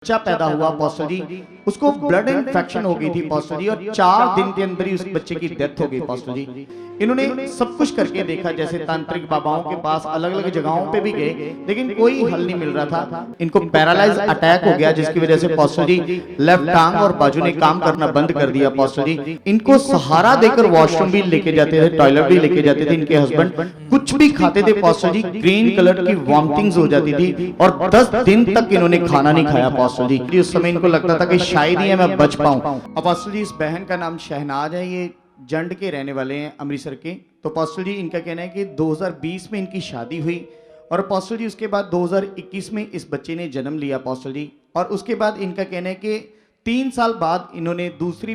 बच्चा पैदा हुआ पॉस्टर जी, उसको ब्लड इन्फेक्शन हो गई थी पॉस्टर जी, और 4 दिन के अंदर ही उस बच्चे की डेथ हो गई पॉस्टर जी। इन्होंने सब कुछ करके देखा, जैसे तांत्रिक बाबाओं के पास अलग अलग जगहों पे भी गए, लेकिन कोई हल नहीं मिल रहा था। इनको पैरालाइज अटैक हो गया, जिसकी वजह से पॉस्टर जी लेफ्ट टांग और बाजू ने काम करना बंद कर दिया पॉस्टर जी। इनको सहारा देकर वॉशरूम भी लेके जाते थे, टॉयलेट भी लेके जाते थे इनके हस्बैंड। कुछ भी खाते थे पॉस्टर जी, ग्रीन कलर की वॉमिटिंग्स हो जाती थी, और 10 दिन तक इन्होंने खाना नहीं खाया पॉस्टर जी। उस समय इनको लगता था कि शायद ही मैं बच पाऊं। अपोस्टल जी, इस बहन का नाम शहनाज है, ये जंड के रहने वाले हैं, अमृतसर के। तो अपोस्टल जी, इनका कहना है कि 2020 में इनकी शादी हुई, और अपोस्टल जी उसके बाद 2021 में इस बच्चे ने जन्म लिया अपोस्टल जी। और उसके बाद इनका कहना है कि 3 साल बाद इन्होंने दूसरे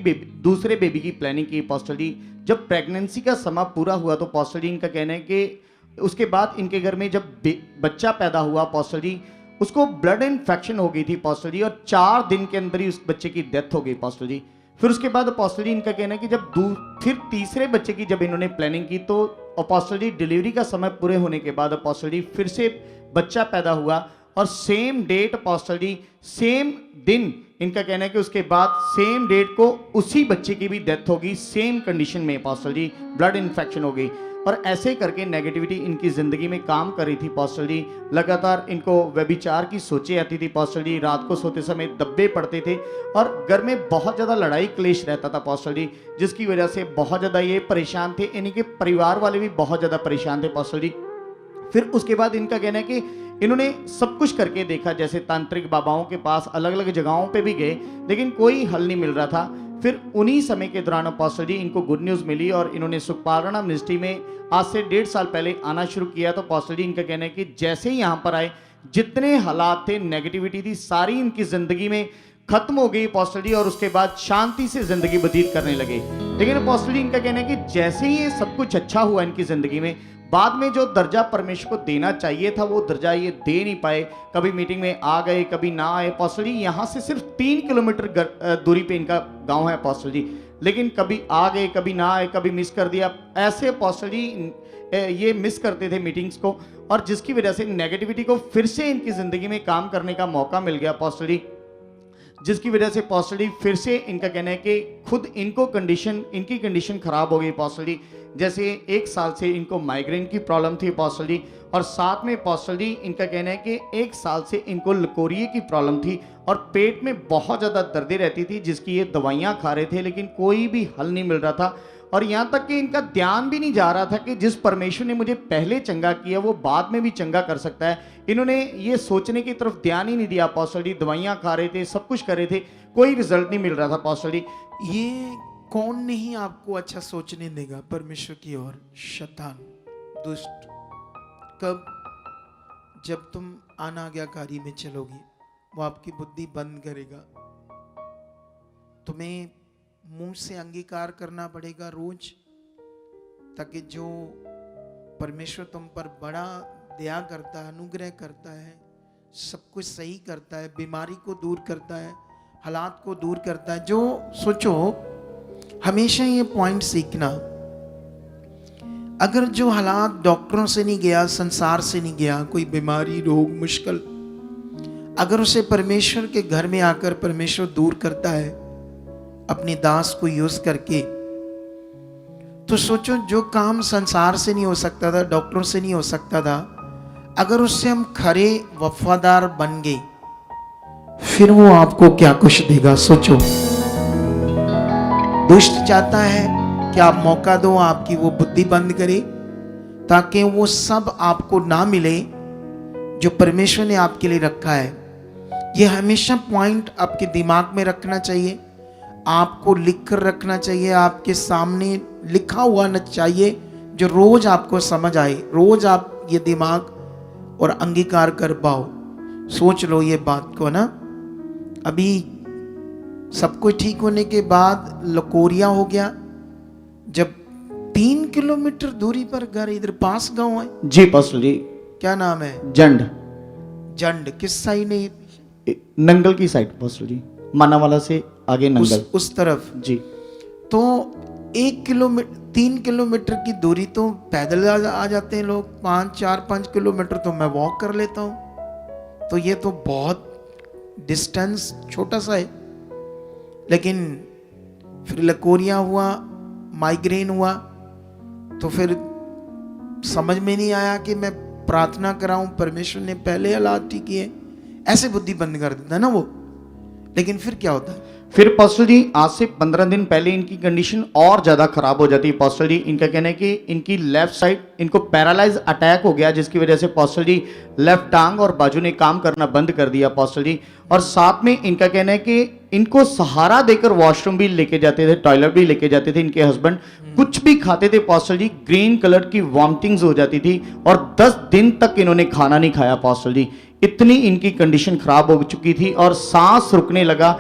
बेबी की प्लानिंग की अपोस्टल जी। जब प्रेगनेंसी का समय पूरा हुआ तो अपोस्टल जी इनका कहना है कि उसके बाद इनके घर में जब बच्चा पैदा हुआ अपोस्टल जी, उसको ब्लड इन्फेक्शन हो गई थी अपोस्टल जी, और 4 दिन के अंदर ही उस बच्चे की डेथ हो गई अपोस्टल जी। फिर उसके बाद अपोस्टल जी इनका कहना है कि जब फिर तीसरे बच्चे की जब इन्होंने प्लानिंग की, तो अपोस्टल जी डिलीवरी का समय पूरे होने के बाद अपोस्टल जी फिर से बच्चा पैदा हुआ, और सेम डेट अपोस्टल जी, सेम दिन इनका कहना है कि उसके बाद सेम डेट को उसी बच्चे की भी डेथ होगी, सेम कंडीशन में अपोस्टल जी, ब्लड इन्फेक्शन हो गई। और ऐसे करके नेगेटिविटी इनकी ज़िंदगी में काम कर रही थी पॉस्टर जी। लगातार इनको व्यभिचार की सोचें आती थी पॉस्टर जी, रात को सोते समय दब्बे पड़ते थे, और घर में बहुत ज़्यादा लड़ाई क्लेश रहता था पॉस्टर जी, जिसकी वजह से बहुत ज़्यादा ये परेशान थे। इनके परिवार वाले भी बहुत ज़्यादा परेशान थे पॉस्टर जी। फिर उसके बाद इनका कहना है कि इन्होंने सब कुछ करके देखा, जैसे तांत्रिक बाबाओं के पास अलग अलग जगहों पे भी गए, लेकिन कोई हल नहीं मिल रहा था। फिर उन्हीं समय के दौरान अपोस्टल जी इनको गुड न्यूज़ मिली, और इन्होंने सुखपाल राणा मिनिस्ट्री में आज से 1.5 साल पहले आना शुरू किया। तो अपोस्टल जी इनका कहना है कि जैसे ही यहाँ पर आए, जितने हालात थे, नेगेटिविटी थी, सारी इनकी ज़िंदगी में खत्म हो गई अपोस्टल जी, और उसके बाद शांति से ज़िंदगी व्यतीत करने लगे। लेकिन अपोस्टल जी इनका कहना है कि जैसे ही ये सब कुछ अच्छा हुआ इनकी ज़िंदगी में, बाद में जो दर्जा परमेश्वर को देना चाहिए था वो दर्जा ये दे नहीं पाए। कभी मीटिंग में आ गए, कभी ना आए अपोस्टल जी। यहाँ से सिर्फ 3 किलोमीटर दूरी पे इनका गांव है अपोस्टल जी, लेकिन कभी आ गए, कभी ना आए, कभी मिस कर दिया। ऐसे अपोस्टल जी ये मिस करते थे मीटिंग्स को, और जिसकी वजह से नेगेटिविटी को फिर से इनकी ज़िंदगी में काम करने का मौका मिल गया अपोस्टल जी, जिसकी वजह से अपोस्टल जी फिर से इनका कहना है कि खुद इनकी कंडीशन खराब हो गई अपोस्टल जी। जैसे 1 साल से इनको माइग्रेन की प्रॉब्लम थी अपोस्टल जी, और साथ में अपोस्टल जी इनका कहना है कि 1 साल से इनको लकोरिये की प्रॉब्लम थी, और पेट में बहुत ज़्यादा दर्दें रहती थी, जिसकी ये दवाइयाँ खा रहे थे, लेकिन कोई भी हल नहीं मिल रहा था। और यहाँ तक कि इनका ध्यान भी नहीं जा रहा था कि जिस परमेश्वर ने मुझे पहले चंगा किया वो बाद में भी चंगा कर सकता है। इन्होंने ये सोचने की तरफ ध्यान ही नहीं दिया अपोस्टल जी। दवाइयाँ खा रहे थे, सब कुछ कर रहे थे, कोई रिजल्ट नहीं मिल रहा था अपोस्टल जी। ये कौन नहीं आपको अच्छा सोचने देगा परमेश्वर की ओर? शैतान, दुष्ट। कब? जब तुम अनाज्ञाकारी में चलोगी, वो आपकी बुद्धि बंद करेगा। तुम्हें मुंह से अंगीकार करना पड़ेगा रोज, ताकि जो परमेश्वर तुम पर बड़ा दया करता है, अनुग्रह करता है, सब कुछ सही करता है, बीमारी को दूर करता है, हालात को दूर करता है। जो सोचो, हमेशा ये पॉइंट सीखना, अगर जो हालात डॉक्टरों से नहीं गया, संसार से नहीं गया, कोई बीमारी, रोग, मुश्किल, अगर उसे परमेश्वर के घर में आकर परमेश्वर दूर करता है अपने दास को यूज करके, तो सोचो जो काम संसार से नहीं हो सकता था, डॉक्टरों से नहीं हो सकता था, अगर उससे हम खरे वफादार बन गए, फिर वो आपको क्या कुछ देगा। सोचो, दुष्ट चाहता है कि आप मौका दो, आपकी वो बुद्धि बंद करे, ताकि वो सब आपको ना मिले जो परमेश्वर ने आपके लिए रखा है। ये हमेशा पॉइंट आपके दिमाग में रखना चाहिए, आपको लिख कर रखना चाहिए, आपके सामने लिखा हुआ न चाहिए, जो रोज आपको समझ आए, रोज आप ये दिमाग और अंगीकार कर पाओ। सोच लो ये बात को ना। अभी सब कुछ ठीक होने के बाद लकोरिया हो गया, जब 3 किलोमीटर दूरी पर घर, इधर पास गांव है जी अपोस्टल जी। क्या नाम है? जंड। किस साइड है? नंगल की साइड अपोस्टल जी, मानावाला से आगे नंगल, उस तरफ जी। तो 3 किलोमीटर की दूरी तो पैदल आ जाते हैं लोग, 4-5 किलोमीटर तो मैं वॉक कर लेता हूँ। तो ये तो बहुत डिस्टेंस छोटा सा है, लेकिन फिर लकोरिया हुआ, माइग्रेन हुआ, तो फिर समझ में नहीं आया कि मैं प्रार्थना कराऊं, परमेश्वर ने पहले हालात ठीक किए, ऐसे बुद्धि बंद कर देता है ना वो। लेकिन फिर क्या होता है? फिर पास्टर जी आज से 15 दिन पहले इनकी कंडीशन और ज़्यादा खराब हो जाती है पास्टर जी। इनका कहना है कि इनकी लेफ्ट साइड इनको पैरालाइज अटैक हो गया, जिसकी वजह से पास्टर जी लेफ्ट टांग और बाजू ने काम करना बंद कर दिया पास्टर जी। और साथ में इनका कहना है कि इनको सहारा देकर वॉशरूम भी लेके जाते थे, टॉयलेट भी लेके जाते थे इनके हस्बैंड। कुछ भी खाते थे पास्टर जी, ग्रीन कलर की वॉमिटिंग्स हो जाती थी और 10 दिन तक इन्होंने खाना नहीं खाया पास्टर जी। इतनी इनकी कंडीशन खराब हो चुकी थी और सांस रुकने लगा,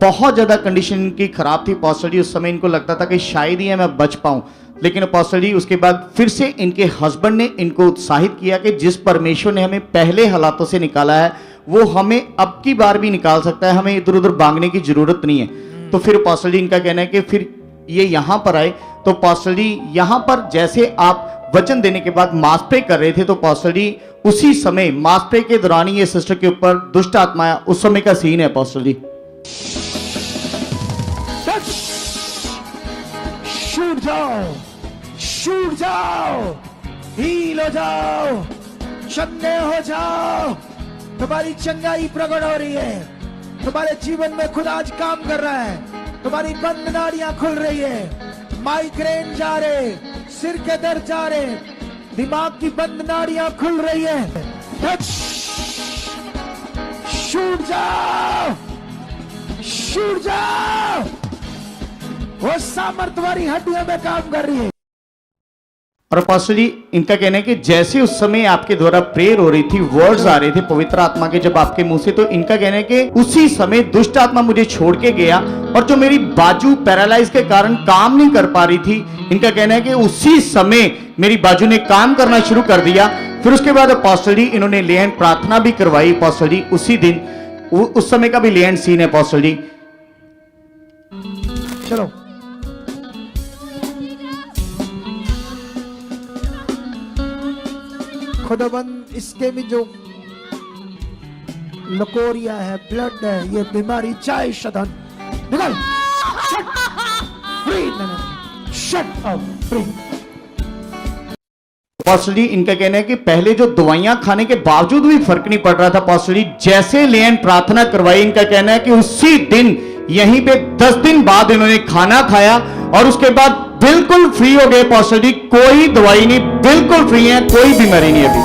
बहुत ज़्यादा कंडीशन इनकी खराब थी पास्टर जी। उस समय इनको लगता था कि शायद ही मैं बच पाऊं, लेकिन पास्टर जी उसके बाद फिर से इनके हस्बैंड ने इनको उत्साहित किया कि जिस परमेश्वर ने हमें पहले हालातों से निकाला है वो हमें अब की बार भी निकाल सकता है, हमें इधर उधर भागने की जरूरत नहीं है। तो फिर पास्टर जी इनका कहना है कि फिर ये यहाँ पर आए। तो पास्टर जी यहाँ पर जैसे आप वचन देने के बाद मास प्रे कर रहे थे, तो पास्टर जी उसी समय मास प्रे के दौरान ये सिस्टर के ऊपर दुष्ट आत्मा, उस समय का सीन है पास्टर जी। छूट जाओ, छूट जाओ, हील हो जाओ, चंगे हो जाओ। तुम्हारी चंगाई प्रकट हो रही है, तुम्हारे जीवन में खुद आज काम कर रहा है, तुम्हारी बंद नाड़ियां खुल रही है, माइग्रेन जा रहे, सिर के दर्द जा रहे, दिमाग की बंद नाड़ियां खुल रही है। छूट जाओ, छूट जाओ। वो सामर्थ वाली हड्डियों में काम कर रही है। और पास्टर जी इनका कहना है कि जैसे उस समय आपके द्वारा प्रेयर हो रही थी, वर्ड्स आ रहे थे पवित्र आत्मा के जब आपके मुंह से, तो इनका कहना है कि उसी समय दुष्ट आत्मा मुझे छोड़ के गया और जो मेरी बाजू पैरालाइज के कारण काम नहीं कर पा रही थी, इनका कहना है कि उसी समय मेरी बाजू ने काम करना शुरू कर दिया। फिर उसके बाद पास्टर जी इन्होंने ले हैंड प्रार्थना भी करवाई पास्टर जी उसी दिन, उस समय का भी ले हैंड सीन है पास्टर जी। चलो खुदाबंद, इसके भी जो लकोरिया है, ब्लड है, ये बीमारी चाहे शतन निकल, शट ऑफ फ्री। पास्टर जी इनका कहना है कि पहले जो दवाइयां खाने के बावजूद भी फर्क नहीं पड़ रहा था पास्टर जी, जैसे लेन प्रार्थना करवाई, इनका कहना है कि उसी दिन यहीं पे 10 दिन बाद इन्होंने खाना खाया और उसके बाद बिल्कुल फ्री हो गए पास्टर जी। कोई दवाई नहीं, बिल्कुल फ्री है, कोई बीमारी नहीं अभी।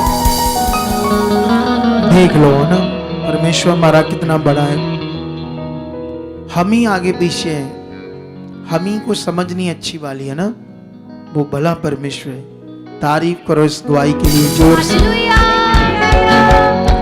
देख लो ना परमेश्वर हमारा कितना बड़ा है। हम ही आगे पीछे हैं, हम ही को समझ नहीं अच्छी वाली है ना, वो भला परमेश्वर है। तारीफ करो इस दुआई के लिए जोर से।